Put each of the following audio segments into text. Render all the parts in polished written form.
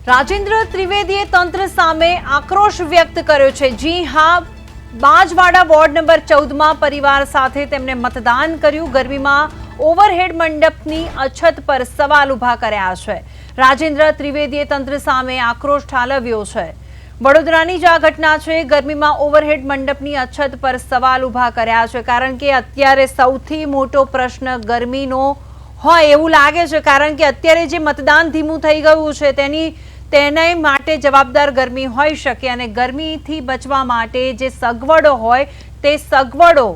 રાજેન્દ્ર ત્રિવેદીએ તંત્ર સામે આક્રોશ વ્યક્ત કર્યો છે। જી હા, બાજવાડા વોર્ડ નંબર 14માં પરિવાર સાથે તેમણે મતદાન કર્યું। ગરમીમાં ઓવરહેડ મંડપની અછત પર સવાલ ઊભા કર્યા છે। રાજેન્દ્ર ત્રિવેદીએ તંત્ર સામે આક્રોશ ઠાલવ્યો છે। વડોદરાની જ આ ઘટના છે। ગરમીમાં ઓવરહેડ મંડપની અછત પર સવાલ ઊભા કર્યા છે, કારણ કે અત્યારે સૌથી મોટો પ્રશ્ન ગરમીનો હોય એવું લાગે છે, કારણ કે અત્યારે જે મતદાન ધીમું થઈ ગયું છે તેને માટે જવાબદાર ગરમી હોઈ શકે, અને ગરમીથી બચવા માટે જે સગવડો હોય તે સગવડો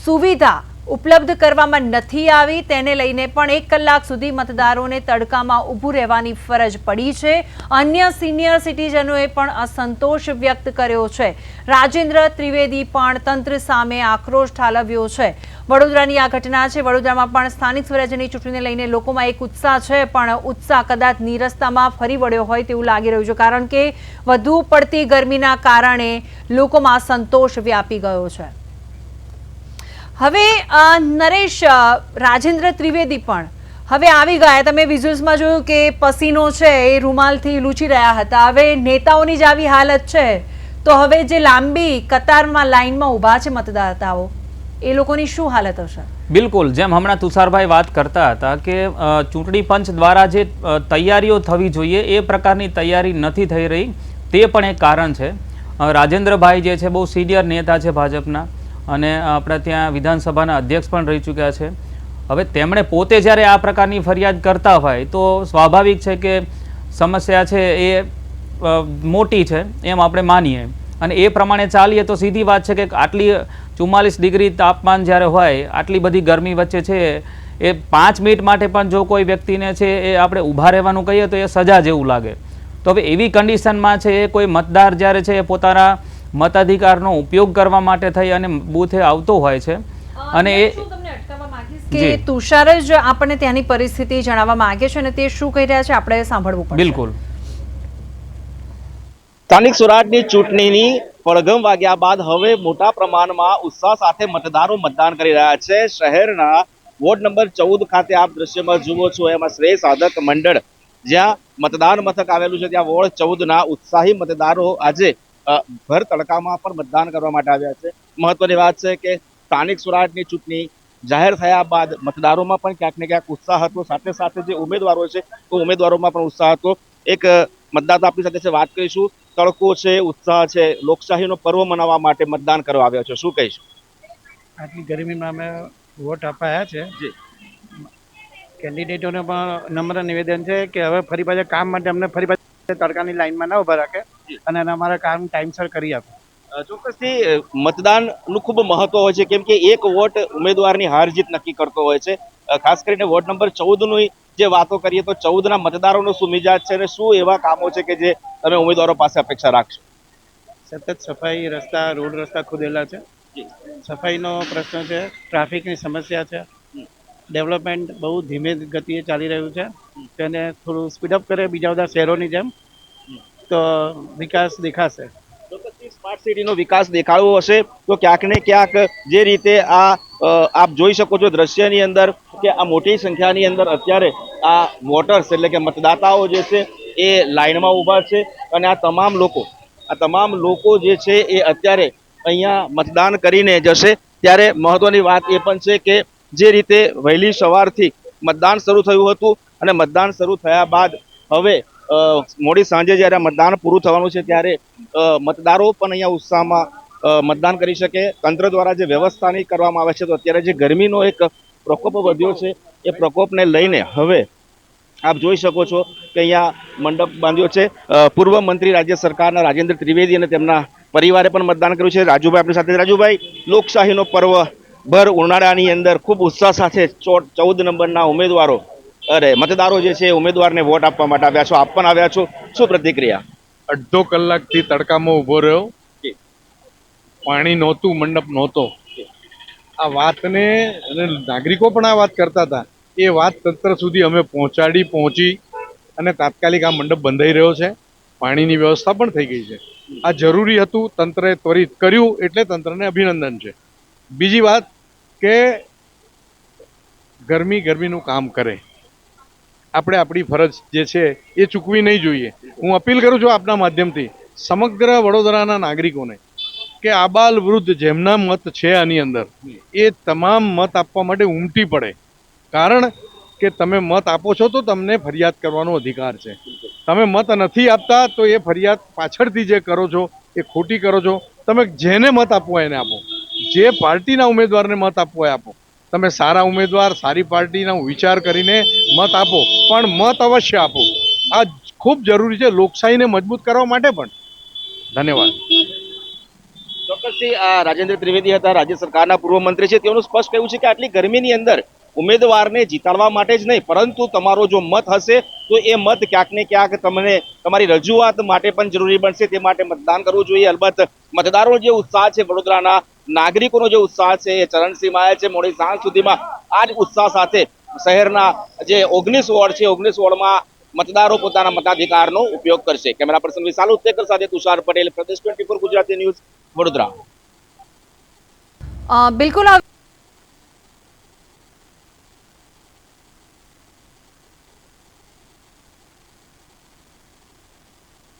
સુવિધા ઉપલબ્ધ કરવામાં નથી આવી। તેને લઈને પણ 1 કલાક સુધી મતદારોને તડકામાં ઊભું રહેવાની ફરજ પડી છે। અન્ય સિનિયર સિટીઝનોએ પણ અસંતોષ વ્યક્ત કર્યો છે। રાજેન્દ્ર ત્રિવેદી પણ તંત્ર સામે આક્રોશ ઠાલવ્યો છે। વડોદરાની આ ઘટના છે। વડોદરામાં પણ સ્થાનિક સ્વરાજ્યની ચૂંટણીને લઈને લોકોમાં એક ઉત્સાહ છે, પણ ઉત્સાહ કદાચ નીરસતામાં ફરી વળ્યો હોય તેવું લાગી રહ્યું છે, કારણ કે વધુ પડતી ગરમીના કારણે લોકોમાં અસંતોષ વ્યાપી ગયો છે। હવે નરેશ, રાજેન્દ્ર ત્રિવેદી પણ હવે આવી ગયા। તમે વિઝ્યુઅલ્સમાં જોયું કે પસીનો છે એ રૂમાલથી લૂછી રહ્યા હતા। હવે નેતાઓની જ આવી હાલત છે તો હવે જે લાંબી કતારમાં લાઈનમાં ઊભા છે મતદાતાઓ, એ લોકોની શું હાલત હશે? બિલકુલ, જેમ હમણાં તુષારભાઈ વાત કરતા હતા કે ચૂંટણી પંચ દ્વારા જે તૈયારીઓ થવી જોઈએ એ પ્રકારની તૈયારી નથી થઈ રહી, તે પણ એક કારણ છે। રાજેન્દ્રભાઈ જે છે બહુ સિનિયર નેતા છે ભાજપના, અને આપણે ત્યાં વિધાનસભાના અધ્યક્ષ પણ રહી ચૂક્યા છે। હવે તેમણે પોતે જ્યારે આ પ્રકારની ફરિયાદ કરતા હોય તો સ્વાભાવિક છે કે સમસ્યા છે એ મોટી છે એમ આપણે માનીએ, અને એ પ્રમાણે ચાલીએ તો સીધી વાત છે કે આટલી 44 ડિગ્રી તાપમાન જ્યારે હોય, આટલી બધી ગરમી વચ્ચે છે એ 5 મિનિટ માટે પણ જો કોઈ વ્યક્તિને છે એ આપણે ઊભા રહેવાનું કહીએ તો એ સજા જેવું લાગે। તો હવે એવી કન્ડિશનમાં છે એ કોઈ મતદાર જ્યારે છે એ પોતાના મતાધિકારનો ઉપયોગ કરવા માટે થઈ અને બૂથે આવતો હોય છે, અને એ કે તુષાર જ આપણને ત્યાંની પરિસ્થિતિ જણાવવા માંગે છે અને તે શું કહી રહ્યા છે આપણે સાંભળવું પડશે। બિલકુલ, સ્થાનિક સ્વરાજની ચૂંટણીની પડઘમ વાગ્યા બાદ હવે મોટા પ્રમાણમાં ઉત્સાહ સાથે મતદારો મતદાન કરી રહ્યા છે। શહેરના વોર્ડ નંબર 14 ખાતે આપ દ્રશ્યમાં જુઓ છો એમાં શ્રેય સાધક મંડળ જ્યાં મતદાન મથક આવેલું છે, ત્યાં વોર્ડ 14ના ઉત્સાહી મતદારો આજે ભર તડકામાં પણ મતદાન કરવા માટે આવ્યા છે। મહત્વની વાત છે કે સ્થાનિક સ્વરાજની ચૂંટણી જાહેર થયા બાદ મતદારોમાં પણ ક્યાંક ને ક્યાંક ઉત્સાહ હતો, સાથે સાથે જે ઉમેદવારો છે તો ઉમેદવારોમાં પણ ઉત્સાહ હતો। એક મતદાતા આપણી સાથે છે, વાત કરીશું। તડકો છે, ઉત્સાહ છે, લોકશાહીનો પર્વ મનાવવા માટે મતદાન કરવા આવ્યા છો, શું કહીશું? આટલી ગરમીમાં અમે વોટ અપાયા છે। કેન્ડિડેટોને પણ નમ્ર નિવેદન છે કે હવે ફરી પાછા કામ માટે અમને ફરી પાછા તડકાની લાઈનમાં ના ઉભા રાખે અને અમારા કામ ટાઈમસર કરી આપે। ચોક્કસથી મતદાનનું ખૂબ મહત્વ હોય છે, કેમ કે એક વોટ ઉમેદવારની હાર જીત નક્કી કરતો હોય છે। ખાસ કરીને વોર્ડ નંબર 14ની જે વાતો કરીએ તો 14ના મતદારોનો શું મિજાજ છે અને શું એવા કામો છે કે જે તમે ઉમેદવારો પાસે અપેક્ષા રાખશો? સતત સફાઈ, રોડ રસ્તા ખોદેલા છે, સફાઈનો પ્રશ્ન છે, ટ્રાફિકની સમસ્યા છે, ડેવલપમેન્ટ બહુ ધીમે ગતિએ ચાલી રહ્યું છે, તેને થોડું સ્પીડઅપ કરે બીજા બધા શહેરોની જેમ તો વિકાસ દેખાશે। સ્માર્ટ સિટીનો વિકાસ દેખાડવો હશે તો ક્યાંક ને ક્યાંક જે રીતે આપ જોઈ શકો છો દ્રશ્યની અંદર કે આ મોટી સંખ્યાની અંદર અત્યારે આ વોટર્સ એટલે કે મતદાતાઓ જે છે એ લાઈનમાં ઊભા છે, અને આ તમામ લોકો જે છે એ અત્યારે અહીંયા મતદાન કરીને જશે। ત્યારે મહત્વની વાત એ પણ છે કે જે રીતે વહેલી સવારથી મતદાન શરૂ થયું હતું અને મતદાન શરૂ થયા બાદ હવે મોડી સાંજે જ્યારે મતદાન પૂરું થવાનું છે ત્યારે મતદારો પણ અહીંયા ઉત્સાહમાં મતદાન કરી શકે। તંત્ર દ્વારા જે વ્યવસ્થાની કરવામાં આવે છે, તો અત્યારે જે ગરમીનો એક પ્રકોપ વધ્યો છે એ પ્રકોપને લઈને હવે આપ જોઈ શકો છો કે અહીંયા મંડપ બાંધ્યો છે। પૂર્વ મંત્રી રાજ્ય સરકારના રાજેન્દ્ર ત્રિવેદી અને તેમના પરિવારે પણ મતદાન કર્યું છે। રાજુભાઈ આપણી સાથે। રાજુભાઈ, લોકશાહીનો પર્વ ભર ઉનાળાની અંદર ખૂબ ઉત્સાહ સાથે 14 નંબરના મતદારો જે છે ઉમેદવારને વોટ આપવા માટે આવ્યા છો, આપ પણ આવ્યા છો, શું પ્રતિક્રિયા? 1.5 કલાકથી તડકામાં ઉભો રહ્યો, પાણી નહોતું, મંડપ નહોતો। આ વાતને અને નાગરિકો પણ આ વાત કરતા હતા, એ વાત તંત્ર સુધી અમે પહોંચી અને તાત્કાલિક આ મંડપ બંધાઈ રહ્યો છે, પાણીની વ્યવસ્થા પણ થઈ ગઈ છે। આ જરૂરી હતું, તંત્રએ ત્વરિત કર્યું એટલે તંત્રને અભિનંદન છે। બીજી વાત કે ગરમીનું કામ કરે, આપણે આપણી ફરજ જે છે એ ચૂકવી નહીં જોઈએ. હું અપીલ કરું છું આપના માધ્યમથી સમગ્ર વડોદરાના નાગરિકોને કે આબાલ વૃદ્ધ જેમના મત છે આની અંદર એ તમામ મત આપવા માટે ઉમટી પડે. કારણ કે તમે મત આપો છો તો તમને ફરિયાદ કરવાનો અધિકાર છે. તમે મત નથી આપતા તો એ ફરિયાદ પાછળથી જે કરો છો એ ખોટી કરો છો. તમે જેને મત આપવો હોય એને આપો, જે પાર્ટીના ઉમેદવારને મત આપવો હોય આપો. તમે સારા ઉમેદવાર સારી પાર્ટીનો વિચાર કરીને મત આપો, પણ મત અવશ્ય આપો. આ ખૂબ જરૂરી છે લોકશાહીને મજબૂત કરવા માટે પણ. ધન્યવાદ. ચોક્કસથી આ રાજેન્દ્ર ત્રિવેદી હતા, રાજ્ય સરકારના પૂર્વ મંત્રી છે. તેઓનું સ્પષ્ટ કહ્યું છે કે આટલી ગરમીની અંદર ઉમેદવારને જીતાડવા માટે જ નહીં, પરંતુ તમારો જો મત હશે તો એ મત ક્યાંક ને ક્યાંક તમને તમારી રજૂઆત માટે પણ જરૂરી બનશે. તે માટે મતદાન કરવું જોઈએ. અલબત્ત મતદારોનો જે ઉત્સાહ છે, વડોદરાના નાગરિકોનો જે ઉત્સાહ છે એ ચરણસીમાએ છે. મોડી સાંજ સુધીમાં આ જ ઉત્સાહ સાથે શહેરના જે 19 વોર્ડ છે 19 વોર્ડમાં મતદારો પોતાના મતાધિકારનો ઉપયોગ કરશે. કેમેરા પર્સન વિશાલ ઉત્તેકર સાથે તુષાર પટેલ, પ્રદેશ 24 ગુજરાતી ન્યૂઝ, વડોદરા. બિલકુલ.